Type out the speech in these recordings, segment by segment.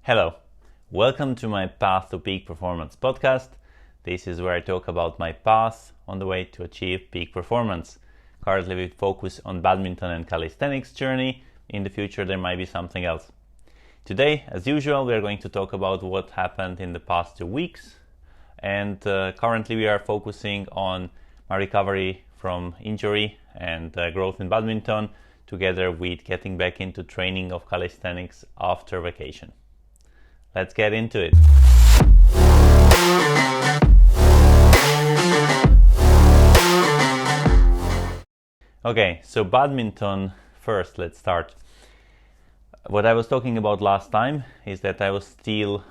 Hello, welcome to my Path to Peak Performance podcast. This is where I talk about my path on the way to achieve peak performance. Currently we focus on badminton and calisthenics journey. In the future there might be something else. Today, as usual, we are going to talk about what happened in the past 2 weeks. And currently we are focusing on my recovery from injury and growth in badminton, together with getting back into training of calisthenics after vacation. Let's get into it. Okay, so badminton first, let's start. What I was talking about last time is that I was still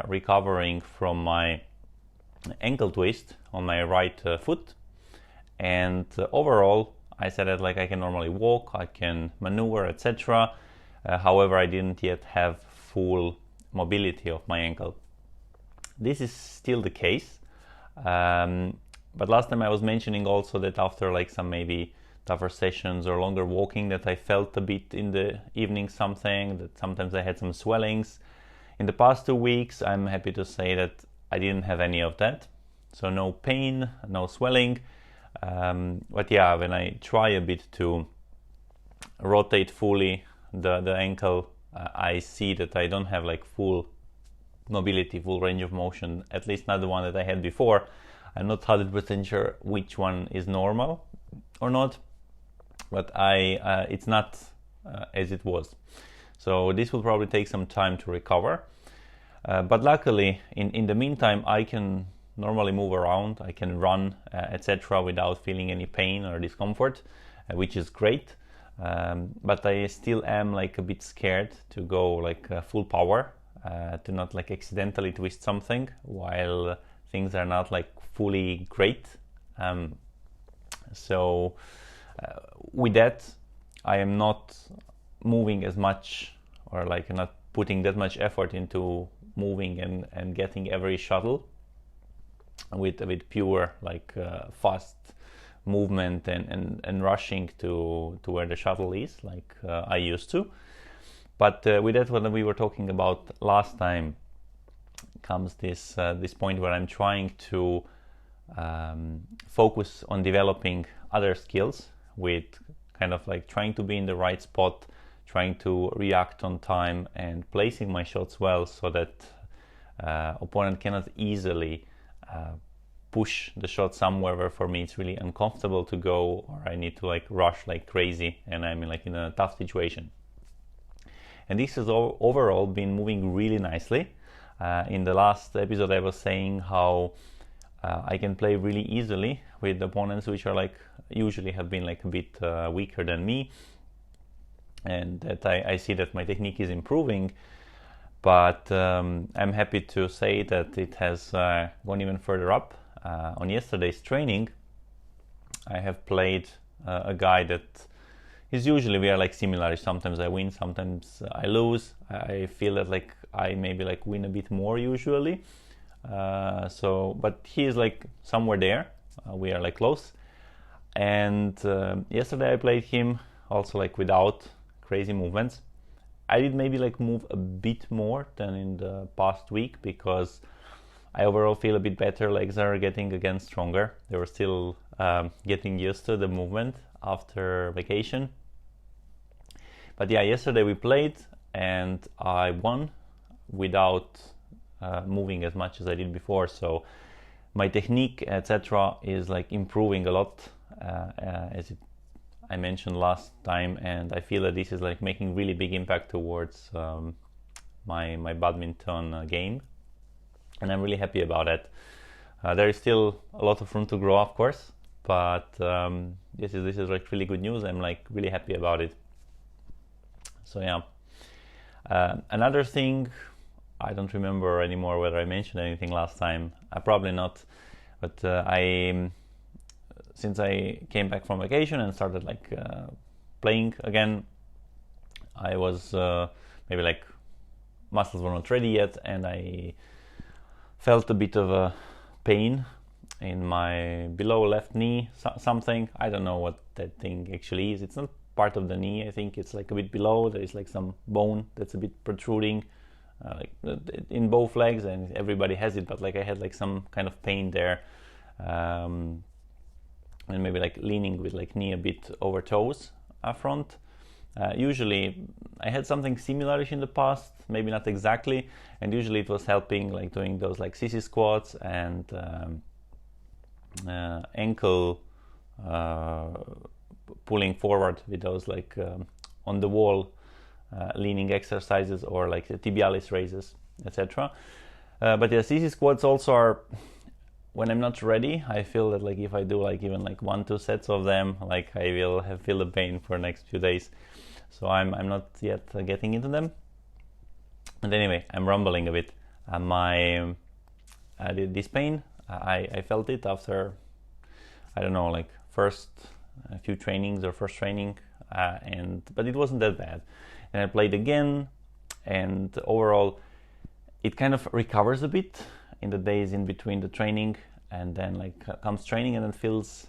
recovering from my ankle twist on my right foot, and overall I said that I can normally walk, I can maneuver, etc. However, I didn't yet have full mobility of my ankle. This is still the case, but last time I was mentioning also that after some maybe tougher sessions or longer walking, that I felt a bit in the evening something, that sometimes I had some swellings. In the past 2 weeks, I'm happy to say that I didn't have any of that, so no pain, no swelling. But yeah, when I try a bit to rotate fully the ankle, I see that I don't have full mobility, full range of motion, at least not the one that I had before. I'm not 100% sure which one is normal or not, but it's not as it was. So this will probably take some time to recover. But luckily, in the meantime, I can normally move around, I can run, etc. without feeling any pain or discomfort, which is great. But I still am a bit scared to go full power, to not accidentally twist something while things are not fully great. So with that, I am not moving as much, or not putting that much effort into moving and getting every shuttle with pure fast movement and rushing to where the shuttle is I used to. But with that, what we were talking about last time, comes this point where I'm trying to focus on developing other skills, with kind of trying to be in the right spot, trying to react on time and placing my shots well, so that opponent cannot easily push the shot somewhere where for me it's really uncomfortable to go, or I need to rush like crazy and I'm in a tough situation. And this has overall been moving really nicely. In the last episode I was saying how I can play really easily with opponents which are usually have been a bit weaker than me, and that I see that my technique is improving. But I'm happy to say that it has gone even further up. On yesterday's training, I have played a guy that is usually, we are similar. Sometimes I win, sometimes I lose. I feel that I maybe win a bit more usually. But he is somewhere there. We are close. And yesterday I played him also without crazy movements. I did maybe move a bit more than in the past week, because I overall feel a bit better. Legs are getting again stronger. They were still getting used to the movement after vacation. But yeah, yesterday we played and I won without moving as much as I did before. So my technique, etc., is improving a lot, as I mentioned last time, and I feel that this is making really big impact towards my badminton game, and I'm really happy about it. There is still a lot of room to grow, of course, but this is really good news. I'm really happy about it. So yeah, another thing, I don't remember anymore whether I mentioned anything last time. Probably not, but since I came back from vacation and started playing again, I was maybe muscles were not ready yet, and I felt a bit of a pain in my below left knee, something. I don't know what that thing actually is. It's not part of the knee. I think it's a bit below. There is some bone that's a bit protruding. in both legs, and everybody has it, but like I had like some kind of pain there, and maybe like leaning with like knee a bit over toes front. Usually I had something similar-ish in the past, maybe not exactly, and usually it was helping like doing those like sissy squats and ankle pulling forward with those like on the wall leaning exercises, or like the tibialis raises, etc. But the sissy squats also are, when I'm not ready, I feel that like if I do like even like 1-2 sets of them, like I will feel the pain for the next few days. So I'm not yet getting into them. And anyway, I'm rumbling a bit. This pain, I felt it after, I don't know, like first few trainings or first training, but it wasn't that bad. And I played again, and overall it kind of recovers a bit in the days in between the training, and then like comes training and it feels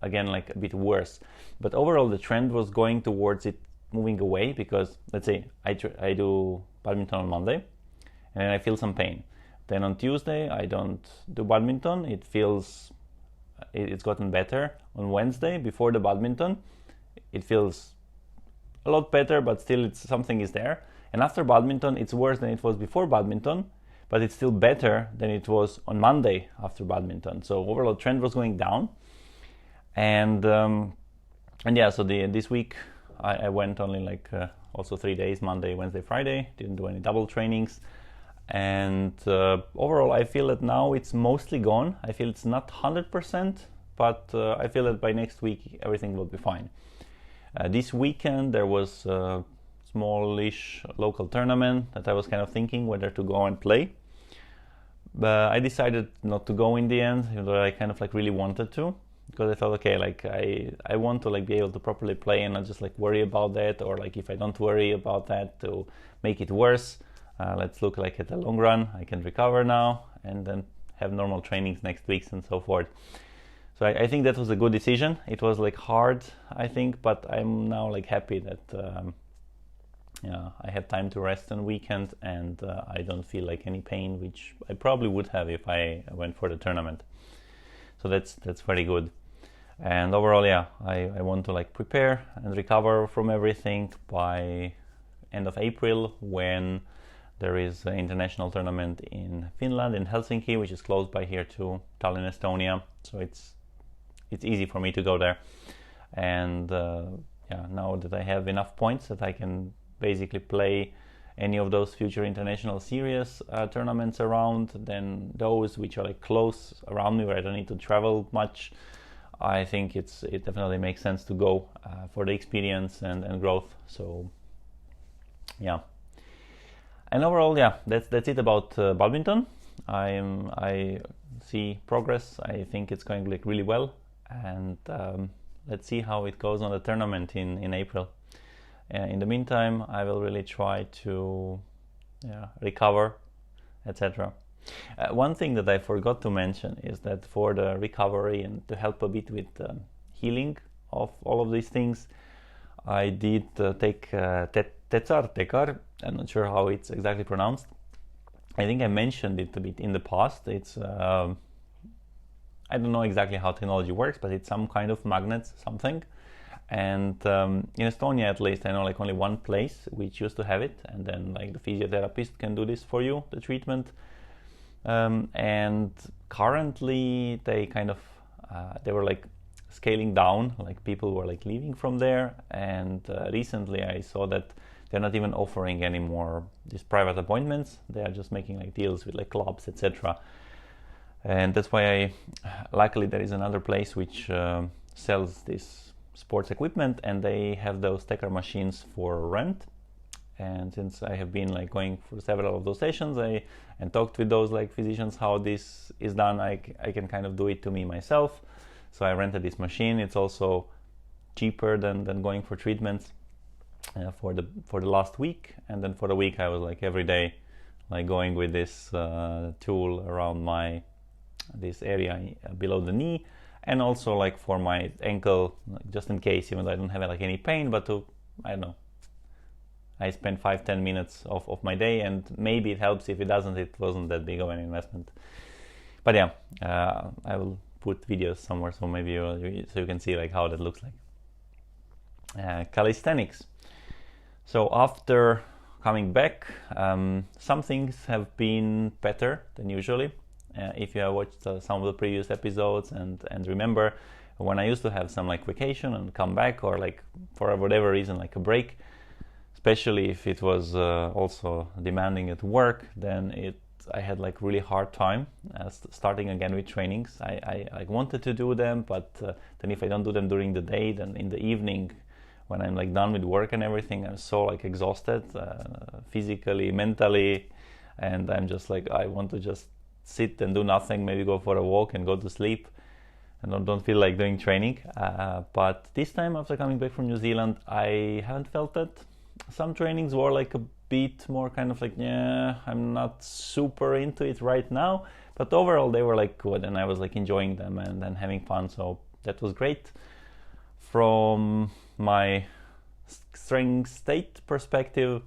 again like a bit worse. But overall the trend was going towards it moving away, because let's say I do badminton on Monday and then I feel some pain. Then on Tuesday I don't do badminton, it's gotten better. On Wednesday before the badminton it feels a lot better, but still something is there. And after badminton it's worse than it was before badminton, but it's still better than it was on Monday after badminton. So overall trend was going down. And yeah, so this week I went only like also 3 days, Monday, Wednesday, Friday, didn't do any double trainings. And overall I feel that now it's mostly gone. I feel it's not 100%, but I feel that by next week everything will be fine. This weekend there was a smallish local tournament that I was kind of thinking whether to go and play. But I decided not to go in the end, even though I kind of like really wanted to, because I thought, okay, like I want to like be able to properly play and not just like worry about that, or like if I don't worry about that to make it worse. Let's look like at the long run. I can recover now and then have normal trainings next week and so forth. So I think that was a good decision. It was like hard, I think, but I'm now like happy that I have time to rest on weekend, and I don't feel like any pain, which I probably would have if I went for the tournament. So that's very good. And overall, yeah, I want to like prepare and recover from everything by end of April, when there is an international tournament in Finland, in Helsinki, which is close by here to Tallinn, Estonia. So it's easy for me to go there. And now that I have enough points that I can basically play any of those future international series tournaments around, then those which are like close around me where I don't need to travel much, I think it definitely makes sense to go for the experience and growth. So yeah. And overall, yeah, that's it about badminton. I see progress. I think it's going like really well, and let's see how it goes on the tournament in April. In the meantime, I will really try to recover, etc. One thing that I forgot to mention is that for the recovery and to help a bit with healing of all of these things, I did take Tekar. I'm not sure how it's exactly pronounced. I think I mentioned it a bit in the past. It's I don't know exactly how technology works, but it's some kind of magnets, something. And in Estonia, at least, I know like only one place which used to have it, and then like the physiotherapist can do this for you, the treatment. And currently, they kind of they were like scaling down, like people were like leaving from there. And recently, I saw that they're not even offering anymore these private appointments. They are just making like deals with like clubs, etc. And that's why luckily there is another place which sells this sports equipment, and they have those Tekar machines for rent. And since I have been like going for several of those sessions, and talked with those like physicians how this is done, I can kind of do it to me myself. So I rented this machine. It's also cheaper than going for treatments for the last week. And then for the week I was like every day like going with this tool around this area below the knee, and also like for my ankle, just in case, even though I don't have like any pain, but to, I don't know, I spend 5-10 minutes of my day, and maybe it helps. If it doesn't, it wasn't that big of an investment. But yeah, I will put videos somewhere, so maybe so you can see like how that looks like. Calisthenics. So after coming back, some things have been better than usually. If you have watched some of the previous episodes and remember when I used to have some like vacation and come back, or like for whatever reason like a break, especially if it was also demanding at work, then I had like really hard time starting again with trainings. I like wanted to do them, but then if I don't do them during the day, then in the evening when I'm like done with work and everything, I'm so like exhausted physically, mentally, and I'm just like, I want to just sit and do nothing, maybe go for a walk and go to sleep, and don't feel like doing training. But this time after coming back from New Zealand, I haven't felt that. Some trainings were like a bit more kind of like, yeah, I'm not super into it right now, but overall they were like good, and I was like enjoying them and having fun, so that was great. From my strength state perspective,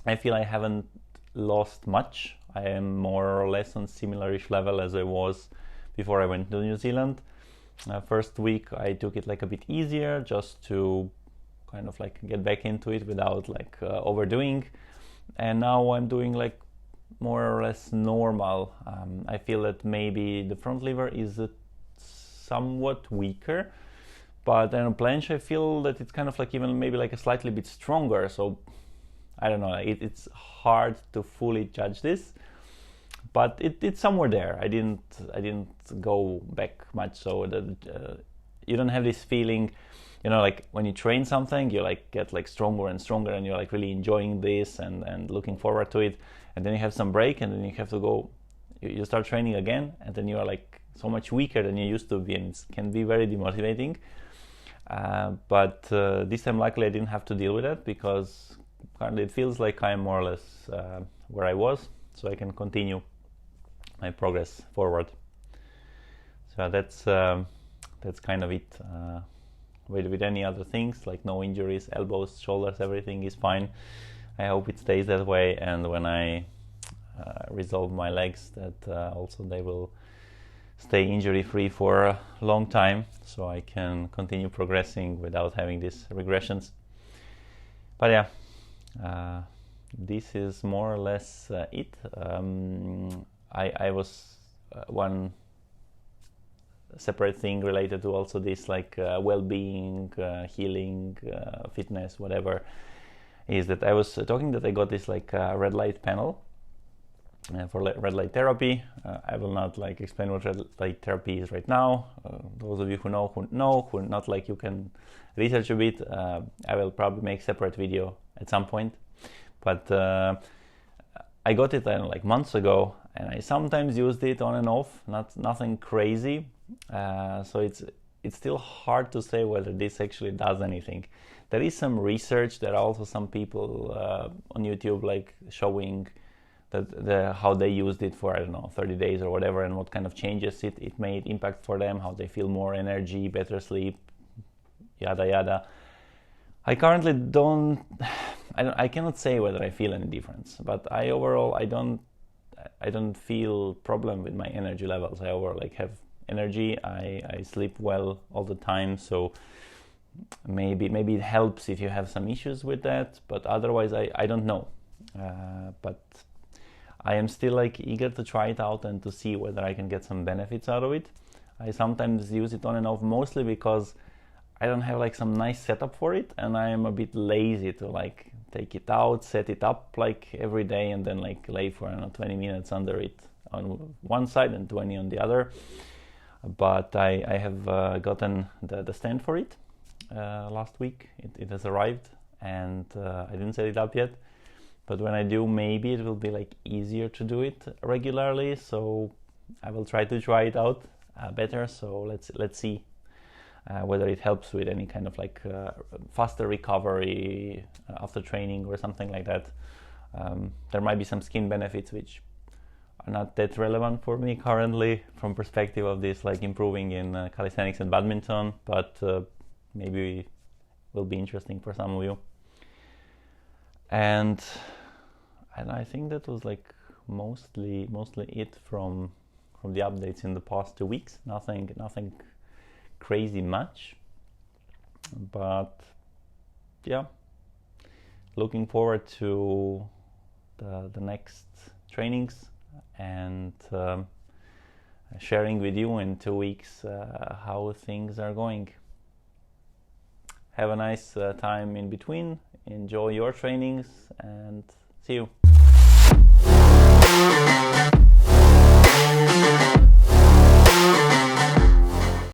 I feel I haven't lost much. I am more or less on similar-ish level as I was before I went to New Zealand. First week I took it like a bit easier, just to kind of like get back into it without like overdoing, and now I'm doing like more or less normal. I feel that maybe the front lever is somewhat weaker, but then on planche I feel that it's kind of like even maybe like a slightly bit stronger, so I don't know, it's hard to fully judge this, but it's somewhere there. I didn't go back much, so that you don't have this feeling, you know, like when you train something, you like get like stronger and stronger, and you're like really enjoying this and looking forward to it, and then you have some break, and then you have to go, you start training again, and then you are like so much weaker than you used to be, and it can be very demotivating. But this time luckily I didn't have to deal with that, because currently it feels like I'm more or less where I was, so I can continue my progress forward. So that's kind of it. With any other things, like no injuries, elbows, shoulders, everything is fine. I hope it stays that way, and when I resolve my legs, that also they will stay injury free for a long time, so I can continue progressing without having these regressions. But yeah, this is more or less it. I was one separate thing related to also this like well-being, healing, fitness, whatever, is that I was talking that I got this like red light panel for red light therapy. I will not like explain what red light therapy is right now. Those of you who not, like, you can research a bit. I will probably make separate video at some point, but I got it like months ago, and I sometimes used it on and off, nothing crazy. So it's still hard to say whether this actually does anything. There is some research. There are also some people on YouTube like showing that how they used it for, I don't know, 30 days or whatever, and what kind of changes it made impact for them, how they feel more energy, better sleep, yada yada. I currently I cannot say whether I feel any difference, but I don't feel problem with my energy levels. I overall like have energy. I sleep well all the time, so maybe it helps if you have some issues with that, but otherwise I don't know. But I am still like eager to try it out and to see whether I can get some benefits out of it. I sometimes use it on and off, mostly because I don't have like some nice setup for it, and I am a bit lazy to like take it out, set it up like every day, and then like lay for 20 minutes under it on one side and 20 on the other. But I have gotten the stand for it last week. It has arrived, and I didn't set it up yet. But when I do, maybe it will be like easier to do it regularly. So I will try it out better. So let's see whether it helps with any kind of like faster recovery after training or something like that. There might be some skin benefits which are not that relevant for me currently from perspective of this like improving in calisthenics and badminton, but maybe will be interesting for some of you. And I think that was like mostly it from the updates in the past 2 weeks. Nothing crazy much, but yeah, looking forward to the next trainings and sharing with you in 2 weeks how things are going. Have a nice time in between, enjoy your trainings, and see you.